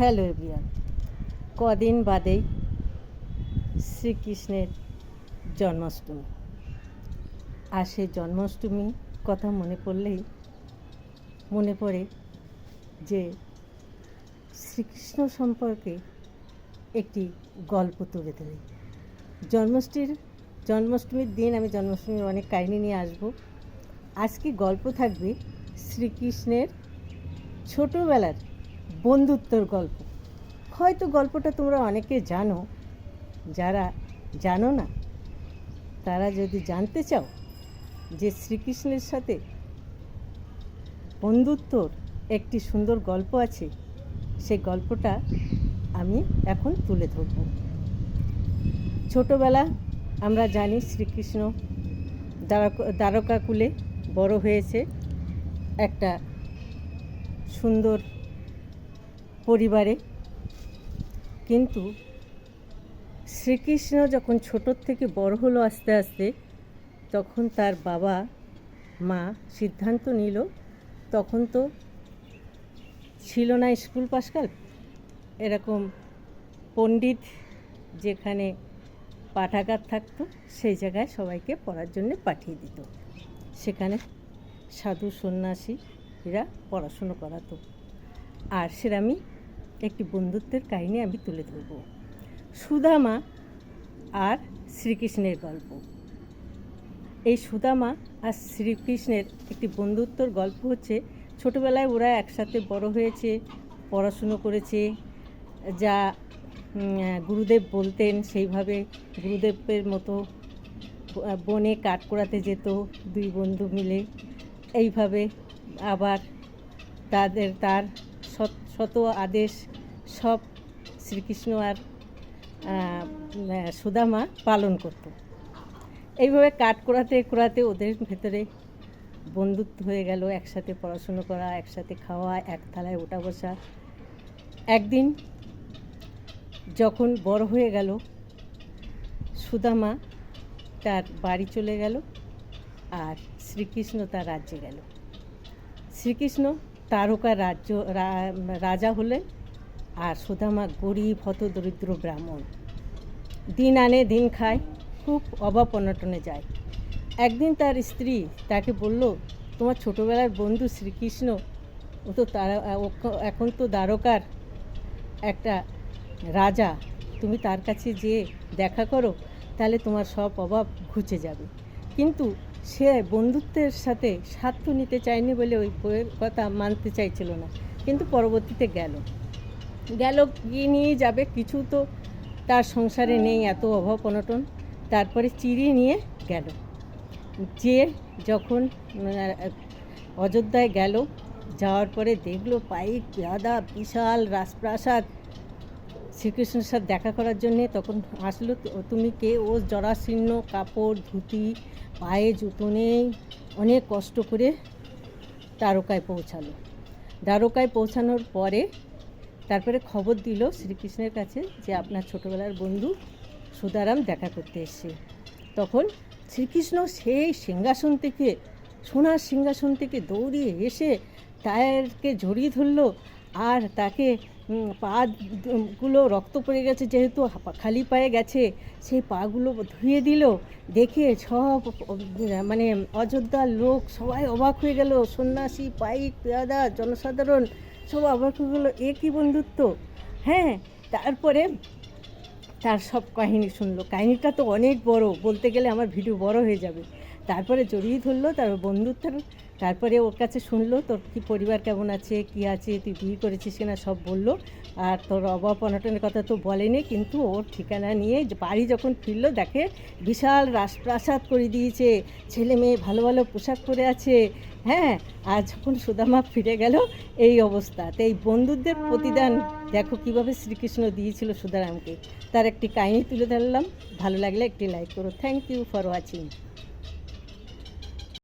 Hello everyone. কদিন বাদেই শ্রীকৃষ্ণের জন্মাষ্টমী। আর সেই জন্মাষ্টমী কথা মনে পড়লেই মনে পড়ে যে শ্রীকৃষ্ণ সম্পর্কে একটি গল্প তুলে ধরি। জন্মাষ্টমীর দিন আমি জন্মাষ্টমীর অনেক কাহিনী নিয়ে আসব। আজকে গল্প থাকবে শ্রীকৃষ্ণের ছোটোবেলার বন্ধুত্বর গল্প। হয়তো গল্পটা তোমরা অনেকে জানো, যারা জানো না তারা যদি জানতে চাও যে শ্রীকৃষ্ণের সাথে বন্ধুত্বর একটি সুন্দর গল্প আছে, সেই গল্পটা আমি এখন তুলে ধরব। ছোটোবেলা আমরা জানি শ্রীকৃষ্ণ দ্বারকাকুলে বড় হয়েছে একটা সুন্দর পরিবারে। কিন্তু শ্রীকৃষ্ণ যখন ছোটোর থেকে বড় হলো আস্তে আস্তে, তখন তার বাবা মা সিদ্ধান্ত নিল, তখন তো ছিল না স্কুল পাশকাল, এরকম পণ্ডিত যেখানে পাঠাগার থাকতো সেই জায়গায় সবাইকে পড়ার জন্য পাঠিয়ে দিত। সেখানে সাধু সন্ন্যাসীরা পড়াশুনো করাতো। আর সেরামি একটি বন্ধুত্বের কাহিনী আমি তুলে ধরব, সুদামা আর শ্রীকৃষ্ণের গল্প। এই সুদামা আর শ্রীকৃষ্ণের একটি বন্ধুত্বর গল্প হচ্ছে, ছোটোবেলায় ওরা একসাথে বড় হয়েছে, পড়াশুনো করেছে, যা গুরুদেব বলতেন সেইভাবে গুরুদেবের মতো বনে কাঠ কুড়াতে যেত দুই বন্ধু মিলে। এইভাবে আবার তার শত আদেশ সব শ্রীকৃষ্ণ আর সুদামা পালন করত। এইভাবে কাঠ কুড়াতে কুড়াতে ওদের ভেতরে বন্ধুত্ব হয়ে গেল, একসাথে পড়াশুনো করা, একসাথে খাওয়া, এক থালায় ওঠা বসা। একদিন যখন বড় হয়ে গেল, সুদামা তার বাড়ি চলে গেল আর শ্রীকৃষ্ণ তার রাজ্যে গেল। শ্রীকৃষ্ণ তারকা রাজা হলেন, আর সুদামা গরিব হতদরিদ্র ব্রাহ্মণ, দিন আনে দিন খায়, খুব অভাব অনটনে যায়। একদিন তার স্ত্রী তাকে বলল, তোমার ছোটোবেলার বন্ধু শ্রীকৃষ্ণ, ও তো এখন তো দ্বারকার একটা রাজা, তুমি তার কাছে যেয়ে দেখা করো, তাহলে তোমার সব অভাব ঘুচে যাবে। কিন্তু সে বন্ধুত্বের সাথে স্বার্থ নিতে চায়নি বলে ওই বইয়ের কথা মানতে চাইছিল না। কিন্তু পরবর্তীতে গেল কি নিয়ে যাবে, কিছু তো তার সংসারে নেই, এত অভাব অনটন। তারপরে চিড়ি নিয়ে গেল, যে যখন অযোধ্যায় গেল, যাওয়ার পরে দেখলো পাইক পেয়াদা বিশাল রাজপ্রাসাদ শ্রীকৃষ্ণের সাথে দেখা করার জন্যে। তখন আসলো, তুমি কে? ও জরাশীর্ণ কাপড়, ধুতি, পায়ে জুতো নেই, অনেক কষ্ট করে দ্বারকায় পৌঁছালো। দ্বারকায় পৌঁছানোর পরে তারপরে খবর দিল শ্রীকৃষ্ণের কাছে যে আপনার ছোটোবেলার বন্ধু সুদারাম দেখা করতে এসছে। তখন শ্রীকৃষ্ণ সেই সোনার সিংহাসন থেকে দৌড়িয়ে এসে তাকে জড়িয়ে ধরল, আর তাকে পাগুলো রক্ত পড়ে গেছে, যেহেতু খালি পায়ে গেছে, সেই পাগুলো ধুয়ে দিল। দেখে সব অযোধ্যার লোক সবাই অবাক হয়ে গেল, সন্ন্যাসী, পাইক, পেয়াদা, জনসাধারণ সব অবাক হয়ে গেলো, এ কী বন্ধুত্ব। হ্যাঁ, তারপরে তার সব কাহিনী শুনলো। কাহিনীটা তো অনেক বড়, বলতে গেলে আমার ভিডিও বড় হয়ে যাবে। তারপরে জড়িয়ে ধরলো তার বন্ধুত্বের। তারপরে ওর কাছে শুনলো, তোর কি পরিবার কেমন আছে, কি আছে, তুই বিয়ে করেছিস কিনা, সব বললো। আর তোর অভাব অনটনের কথা তো বলেনি, কিন্তু ওর ঠিকানা নিয়ে বাড়ি যখন ফিরলো, দেখে বিশাল রাজপ্রাসাদ করে দিয়েছে, ছেলে মেয়ে ভালো ভালো পোশাক পরে আছে। হ্যাঁ, আর যখন সুদামা ফিরে গেল এই অবস্থা। তো এই বন্ধুদের প্রতিদান দেখো কীভাবে শ্রীকৃষ্ণ দিয়েছিল সুদারামকে। তার একটি কাহিনী তুলে ধরলাম। ভালো লাগলে একটি লাইক করো। Thank you for watching.